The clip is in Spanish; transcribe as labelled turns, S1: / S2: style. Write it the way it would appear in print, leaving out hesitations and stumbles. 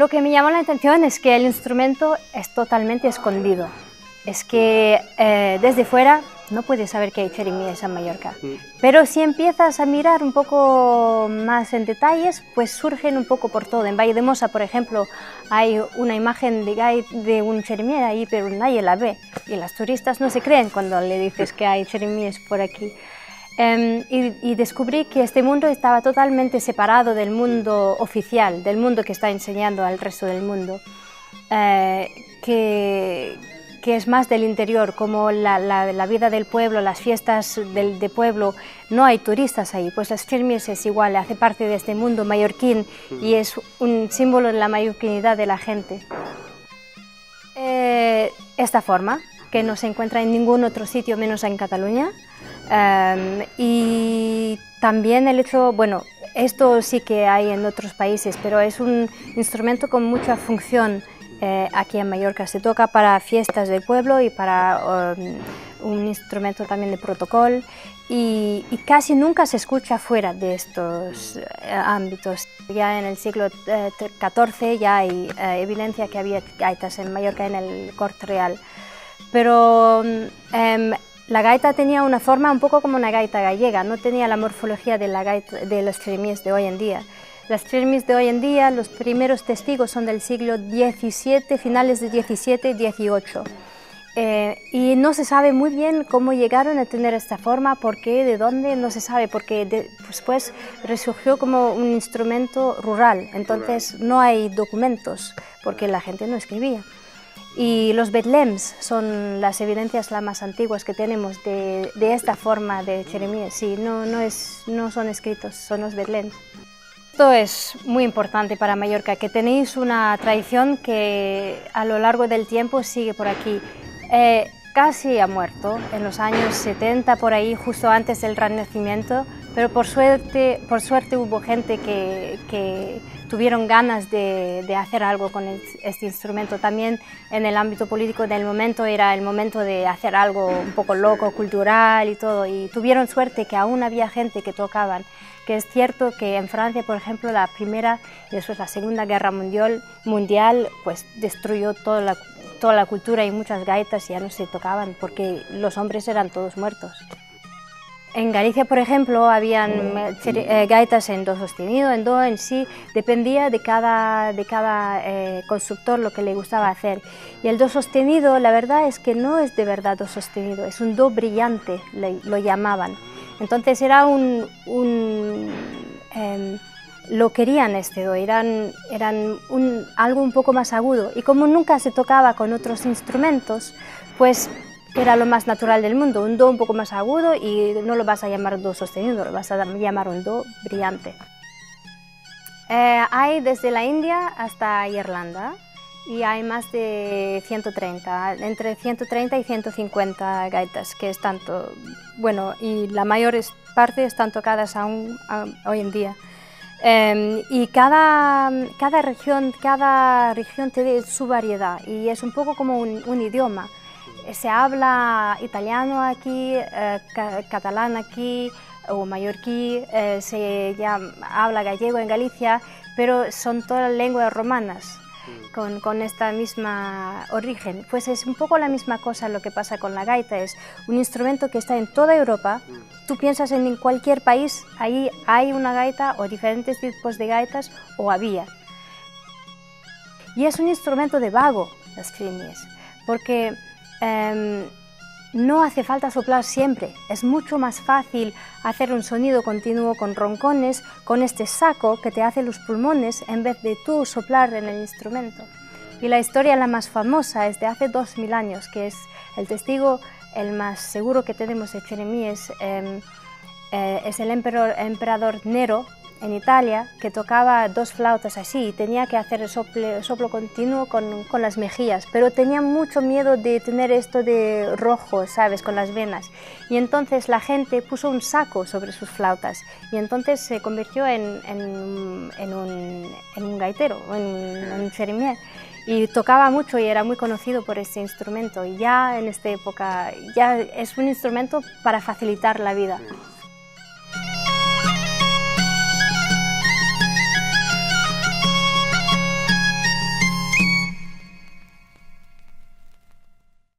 S1: Lo que me llamó la atención es que el instrumento es totalmente escondido. Es que desde fuera no puedes saber que hay chirimíes en Mallorca. Pero si empiezas a mirar un poco más en detalles, pues surgen un poco por todo. En Valldemosa, por ejemplo, hay una imagen de un chirimí ahí, pero nadie la ve. Y los turistas no se creen cuando le dices que hay chirimíes por aquí. Y descubrí que este mundo estaba totalmente separado del mundo oficial, del mundo que está enseñando al resto del mundo, que es más del interior, como la vida del pueblo, las fiestas de pueblo, no hay turistas ahí, pues las chirimies es igual, hace parte de este mundo mallorquín y es un símbolo de la mallorquinidad de la gente. Esta forma, que no se encuentra en ningún otro sitio menos en Cataluña. Y también el hecho, bueno, esto sí que hay en otros países, pero es un instrumento con mucha función aquí en Mallorca. Se toca para fiestas del pueblo y para un instrumento también de protocolo y casi nunca se escucha fuera de estos ámbitos. Ya en el siglo XIV ya hay evidencia que había gaitas en Mallorca en el Corte Real, pero la gaita tenía una forma un poco como una gaita gallega, no tenía la morfología de los chirimíes de hoy en día. Las chirimíes de hoy en día, los primeros testigos son del siglo XVII, finales del XVII y XVIII. Y no se sabe muy bien cómo llegaron a tener esta forma, por qué, de dónde, no se sabe, porque después resurgió como un instrumento rural, entonces no hay documentos, porque la gente no escribía. Y los betlems son las evidencias las más antiguas que tenemos de esta forma de chirimíes. Sí, no son escritos, son los betlems. Esto es muy importante para Mallorca, que tenéis una tradición que a lo largo del tiempo sigue por aquí. Casi ha muerto en los años 70, por ahí, justo antes del Renacimiento, pero por suerte hubo gente que tuvieron ganas de hacer algo con este instrumento. También en el ámbito político del momento era el momento de hacer algo un poco loco, cultural y todo, y tuvieron suerte que aún había gente que tocaban, que es cierto que en Francia, por ejemplo, la Primera y después la Segunda Guerra Mundial pues destruyó toda la cultura y muchas gaitas ya no se tocaban porque los hombres eran todos muertos. En Galicia, por ejemplo, habían gaitas en do sostenido, en do, en si, dependía de cada constructor lo que le gustaba hacer. Y el do sostenido, la verdad es que no es de verdad do sostenido, es un do brillante, lo llamaban. Entonces era lo querían este do, eran algo un poco más agudo. Y como nunca se tocaba con otros instrumentos, pues era lo más natural del mundo, un do un poco más agudo y no lo vas a llamar do sostenido, lo vas a llamar un do brillante. Hay desde la India hasta Irlanda y hay más de 130, entre 130 y 150 gaitas que están, bueno, y la mayor parte están tocadas aún hoy en día. Y cada región tiene su variedad y es un poco como un idioma. Se habla italiano aquí, catalán aquí o mallorquí, habla gallego en Galicia, pero son todas lenguas romanas con esta misma origen. Pues es un poco la misma cosa lo que pasa con la gaita, es un instrumento que está en toda Europa. Tú piensas en cualquier país, ahí hay una gaita o diferentes tipos de gaitas o había. Y es un instrumento de vago, las chirimies, porque no hace falta soplar siempre, es mucho más fácil hacer un sonido continuo con roncones, con este saco que te hace los pulmones en vez de tú soplar en el instrumento. Y la historia la más famosa es de hace 2000 años, que es el testigo el más seguro que tenemos de chirimíes, es el emperador Nero en Italia, que tocaba dos flautas así y tenía que hacer el soplo continuo con las mejillas, pero tenía mucho miedo de tener esto de rojo, ¿sabes?, con las venas. Y entonces la gente puso un saco sobre sus flautas y entonces se convirtió en un gaitero, en un chirimier. Y tocaba mucho y era muy conocido por este instrumento. Y ya en esta época ya es un instrumento para facilitar la vida.